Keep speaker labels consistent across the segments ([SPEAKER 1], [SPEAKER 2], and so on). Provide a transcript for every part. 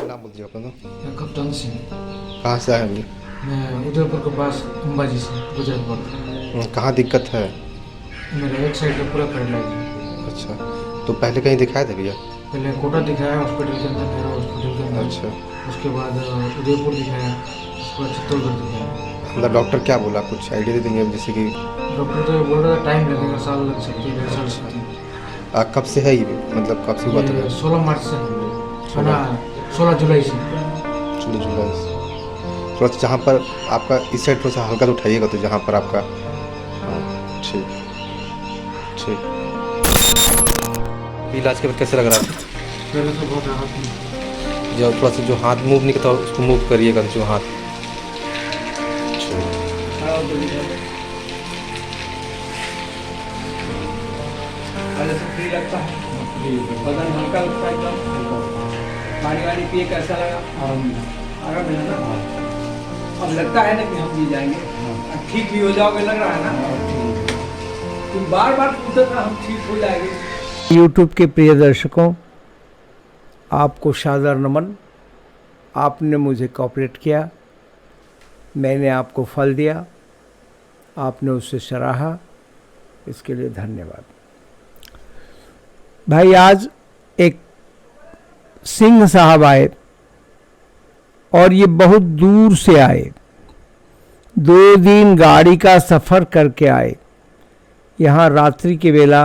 [SPEAKER 1] नाम बोल दीजिए अपना।
[SPEAKER 2] कप्तान सिंह।
[SPEAKER 1] कहाँ से आए हैं अभी?
[SPEAKER 2] मैं उदयपुर के पास अंबाजी से गुजरात बोर्ड।
[SPEAKER 1] कहाँ दिक्कत है?
[SPEAKER 2] मेरा एक साइड का पूरा पैरालाइज है।
[SPEAKER 1] अच्छा, तो पहले कहीं दिखाए थे भैया?
[SPEAKER 2] पहले कोटा दिखाया हॉस्पिटल के अंदर, मेरा हॉस्पिटल के अंदर।
[SPEAKER 1] अच्छा,
[SPEAKER 2] उसके बाद उदयपुर दिखाया, उसके बाद चित्तौड़गढ़ दिखाया।
[SPEAKER 1] अंदर डॉक्टर क्या बोला, कुछ आइडिया दे देंगे जैसे कि?
[SPEAKER 2] डॉक्टर तो बोल रहा था टाइम लगेगा, साल लग सकती है, 1.5 साल सकती है।
[SPEAKER 1] कब से है ये, मतलब कब से हुआ था?
[SPEAKER 2] 16 मार्च से है ना, 16 जुलाई से।
[SPEAKER 1] चलो जुलाई से। थोड़ा सा जहाँ पर आपका इस साइड थोड़ा सा हल्का तो उठाइएगा, तो जहाँ पर आपका। हाँ, ठीक ठीक। इलाज के बाद कैसे लग रहा है?
[SPEAKER 2] पहले तो बहुत राहत मिली।
[SPEAKER 1] जो थोड़ा सा जो हाथ मूव नहीं करता उसको मूव करिएगा, जो हाथ।
[SPEAKER 3] फ्री लगता है, बदन हल्का लगता है, एकदम पानी वानी पिए कैसा लगा? आराम मिला ना? अब लगता है ना कि हम जी जाएंगे, अब ठीक भी हो जाओगे, लग रहा है ना? तुम बार बार पूछते ना, हम ठीक हो जाएंगे।
[SPEAKER 4] यूट्यूब के प्रिय दर्शकों, आपको सादर नमन। आपने मुझे कोऑपरेट किया, मैंने आपको फल दिया, आपने उससे सराहा, इसके लिए धन्यवाद। भाई, आज एक सिंह साहब आए और ये बहुत दूर से आए, 2 दिन गाड़ी का सफ़र करके आए, यहाँ रात्रि के वेला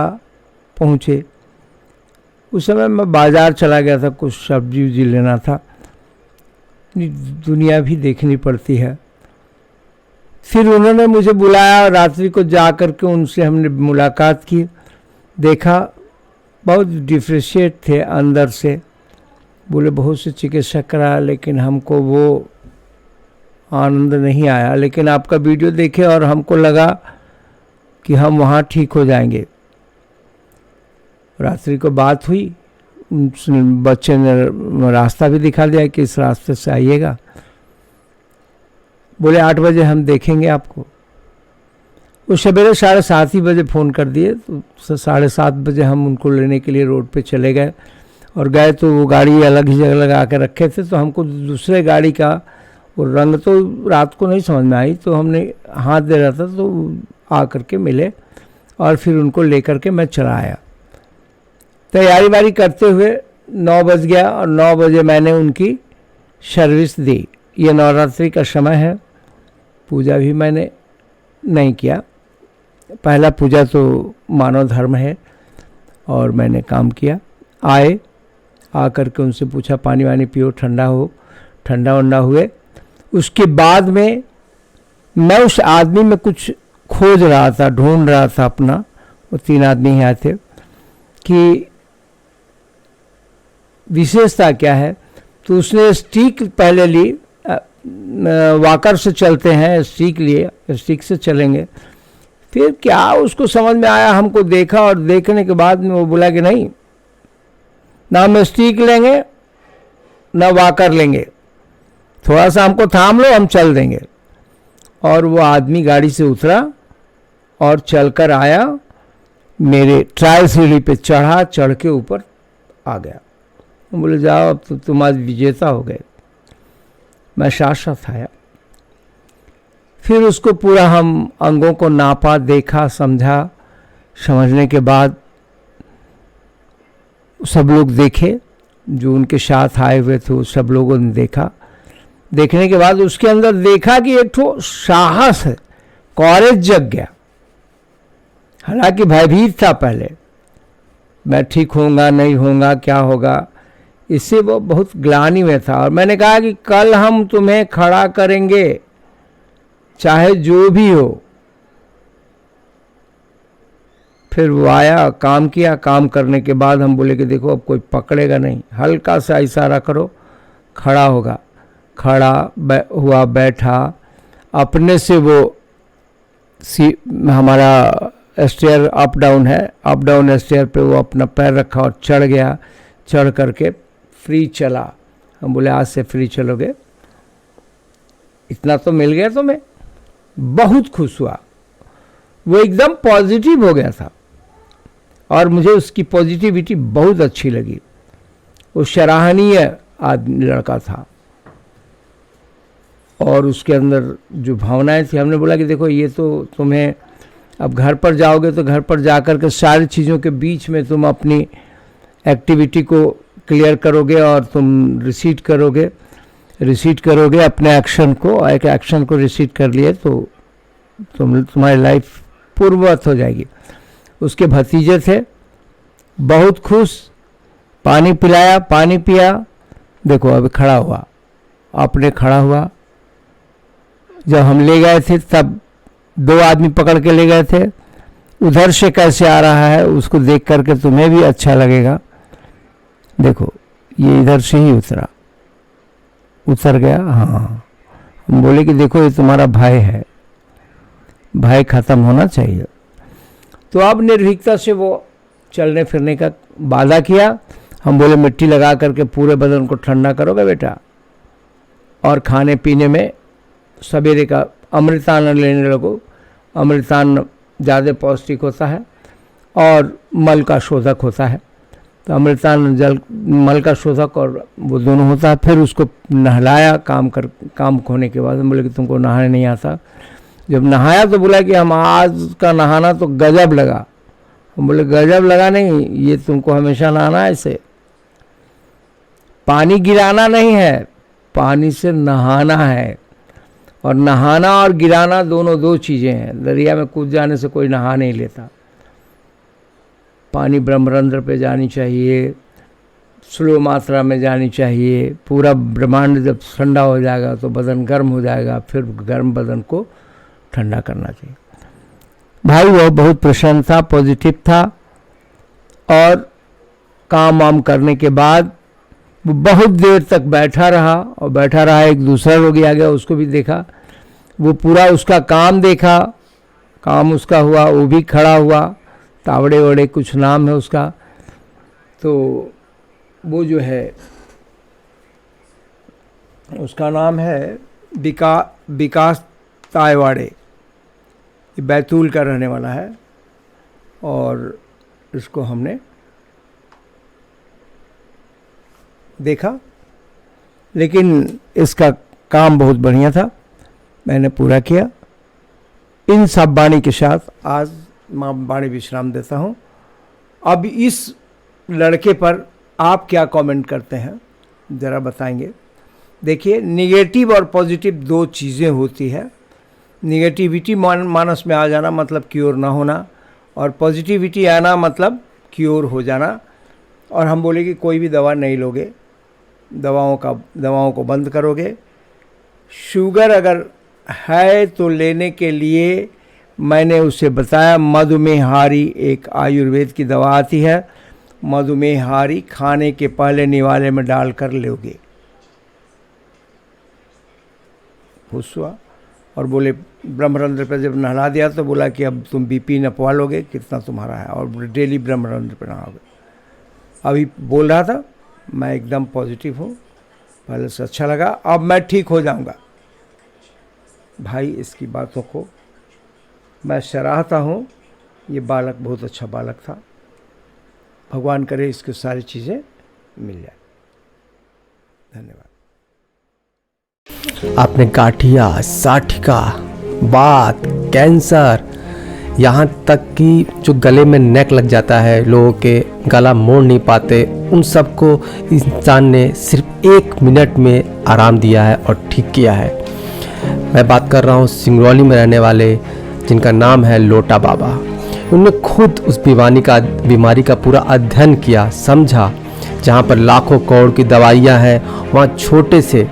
[SPEAKER 4] पहुँचे। उस समय मैं बाज़ार चला गया था, कुछ सब्जी उब्जी लेना था, दुनिया भी देखनी पड़ती है। फिर उन्होंने मुझे बुलाया, रात्रि को जा कर के उनसे हमने मुलाकात की, देखा बहुत डिफ्रेशिएट थे अंदर से। बोले बहुत से चिकित्सा कराया लेकिन हमको वो आनंद नहीं आया, लेकिन आपका वीडियो देखे और हमको लगा कि हम वहाँ ठीक हो जाएंगे। रात्रि को बात हुई, बच्चे ने रास्ता भी दिखा दिया कि इस रास्ते से आइएगा। बोले 8 बजे हम देखेंगे आपको। वो सवेरे 7:30 बजे फ़ोन कर दिए, तो 7:30 बजे हम उनको लेने के लिए रोड पे चले गए। और गए तो वो गाड़ी अलग ही जगह लगा के रखे थे, तो हमको दूसरे गाड़ी का वो रंग तो रात को नहीं समझ में आई, तो हमने हाथ दे रहा था तो आ करके मिले और फिर उनको लेकर के मैं चला आया। तैयारी वारी करते हुए 9 बज गया और 9 बजे मैंने उनकी सर्विस दी। ये नवरात्रि का समय है, पूजा भी मैंने नहीं किया, पहला पूजा तो मानव धर्म है, और मैंने काम किया। आए, आकर के उनसे पूछा पानी वानी पियो, ठंडा हो, ठंडा वंडा हुए। उसके बाद में मैं उस आदमी में कुछ खोज रहा था, ढूंढ रहा था अपना। वो 3 आदमी ही आए थे कि विशेषता क्या है। तो उसने स्टिक पहले ली, वॉकर से चलते हैं, स्टिक लिए, स्टिक से चलेंगे। फिर क्या उसको समझ में आया, हमको देखा और देखने के बाद में वो बोला कि नहीं, ना हम स्टिक लेंगे ना वॉकर लेंगे, थोड़ा सा हमको थाम लो, हम चल देंगे। और वो आदमी गाड़ी से उतरा और चलकर आया, मेरे ट्रायल सीढ़ी पे चढ़ा, चढ़ के ऊपर आ गया। बोले जाओ, अब तो तुम आज विजेता हो गए। मैं साथ साथ आया, फिर उसको पूरा हम अंगों को नापा, देखा, समझा। समझने के बाद सब लोग देखे, जो उनके साथ आए हुए थे सब लोगों ने देखा। देखने के बाद उसके अंदर देखा कि एक ठो साहस है, कॉरेज जग गया। हालांकि भयभीत था पहले, मैं ठीक होऊंगा नहीं होऊंगा, क्या होगा, इससे वो बहुत ग्लानि में था। और मैंने कहा कि कल हम तुम्हें खड़ा करेंगे, चाहे जो भी हो। फिर वो आया, काम किया। काम करने के बाद हम बोले कि देखो अब कोई पकड़ेगा नहीं, हल्का सा इशारा करो, खड़ा होगा। खड़ा हुआ, बैठा, अपने से वो हमारा स्टेयर अप डाउन है, अप डाउन स्टेयर पे वो अपना पैर रखा और चढ़ गया। चढ़ करके फ्री चला। हम बोले आज से फ्री चलोगे, इतना तो मिल गया तुम्हें। बहुत खुश हुआ, वो एकदम पॉजिटिव हो गया था और मुझे उसकी पॉजिटिविटी बहुत अच्छी लगी। वो सराहनीय आदमी लड़का था और उसके अंदर जो भावनाएं थी, हमने बोला कि देखो ये तो तुम्हें अब घर पर जाओगे तो घर पर जाकर के सारी चीज़ों के बीच में तुम अपनी एक्टिविटी को क्लियर करोगे और तुम रिसीट करोगे अपने एक्शन को, एक एक्शन को रिसीट कर लिए तो तुम्हारी लाइफ पूर्ववत हो जाएगी। उसके भतीजे थे, बहुत खुश, पानी पिलाया, पानी पिया, देखो अभी खड़ा हुआ, अपने खड़ा हुआ। जब हम ले गए थे तब 2 आदमी पकड़ के ले गए थे, उधर से कैसे आ रहा है उसको देख करके तुम्हें भी अच्छा लगेगा। देखो ये इधर से ही उतर गया। हाँ, हम बोले कि देखो ये तुम्हारा भाई है, भाई ख़त्म होना चाहिए। तो अब निर्भीकता से वो चलने फिरने का वादा किया। हम बोले मिट्टी लगा करके पूरे बदन को ठंडा करोगे बेटा, और खाने पीने में सवेरे का अमृतान्न लेने लगो, अमृतान्न ज़्यादा पौष्टिक होता है और मल का शोधक होता है। तो अमृतान्न मल का शोधक और वो दोनों होता है। फिर उसको नहलाया, काम होने के बाद हम बोले कि तुमको नहाने नहीं आता। जब नहाया तो बोला कि हम आज का नहाना तो गजब लगा। हम बोले गजब लगा नहीं, ये तुमको हमेशा नहाना है। ऐसे पानी गिराना नहीं है, पानी से नहाना है। और नहाना और गिराना दोनों 2 चीज़ें हैं। दरिया में कूद जाने से कोई नहा नहीं लेता। पानी ब्रह्मरंध्र पे जानी चाहिए, स्लो मात्रा में जानी चाहिए। पूरा ब्रह्मांड जब ठंडा हो जाएगा तो बदन गर्म हो जाएगा, फिर गर्म बदन को ठंडा करना चाहिए। भाई वो बहुत प्रसन्न था, पॉजिटिव था, और काम वाम करने के बाद वो बहुत देर तक बैठा रहा। एक दूसरा रोगी आ गया, उसको भी देखा, वो पूरा उसका काम देखा, काम उसका हुआ, वो भी खड़ा हुआ। तावड़े वड़े कुछ नाम है उसका। तो वो जो है उसका नाम है विकास तायवाड़े, बैतूल का रहने वाला है। और इसको हमने देखा, लेकिन इसका काम बहुत बढ़िया था, मैंने पूरा किया। इन सब वाणी के साथ आज मैं वाणी विश्राम देता हूँ। अब इस लड़के पर आप क्या कमेंट करते हैं ज़रा बताएंगे। देखिए, निगेटिव और पॉजिटिव 2 चीज़ें होती है। निगेटिविटी मानस में आ जाना मतलब क्योर ना होना, और पॉजिटिविटी आना मतलब क्योर हो जाना। और हम बोले कि कोई भी दवा नहीं लोगे, दवाओं को बंद करोगे। शुगर अगर है तो लेने के लिए मैंने उसे बताया, मधुमेहारी एक आयुर्वेद की दवा आती है, मधुमेहारी खाने के पहले निवाले में डालकर लोगे। खुश हुआ और बोले ब्रह्मरंध्र पर जब नहला दिया तो बोला कि अब तुम बीपी नपवा लोगे, कितना तुम्हारा है, और डेली ब्रह्मरंध्र पर नहाओगे। अभी बोल रहा था मैं एकदम पॉजिटिव हूँ, पहले से अच्छा लगा, अब मैं ठीक हो जाऊँगा। भाई इसकी बातों को मैं सराहता हूँ। ये बालक बहुत अच्छा बालक था, भगवान करे इसको सारी चीज़ें मिल जाए। धन्यवाद।
[SPEAKER 5] आपने गाठिया, साठिका, बात, कैंसर, यहाँ तक कि जो गले में नेक लग जाता है, लोगों के गला मोड़ नहीं पाते, उन सबको इंसान ने सिर्फ 1 मिनट में आराम दिया है और ठीक किया है। मैं बात कर रहा हूँ सिंगरौली में रहने वाले जिनका नाम है लोटा बाबा। उन्होंने खुद उस बीमारी का पूरा अध्ययन किया, समझा। जहाँ पर लाखों करोड़ की दवाइयाँ हैं, वहाँ छोटे से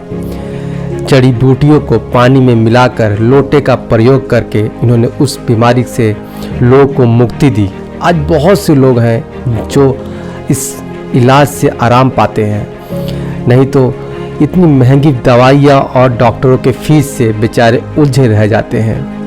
[SPEAKER 5] जड़ी बूटियों को पानी में मिलाकर लोटे का प्रयोग करके इन्होंने उस बीमारी से लोगों को मुक्ति दी। आज बहुत से लोग हैं जो इस इलाज से आराम पाते हैं, नहीं तो इतनी महंगी दवाइयाँ और डॉक्टरों के फीस से बेचारे उलझे रह जाते हैं।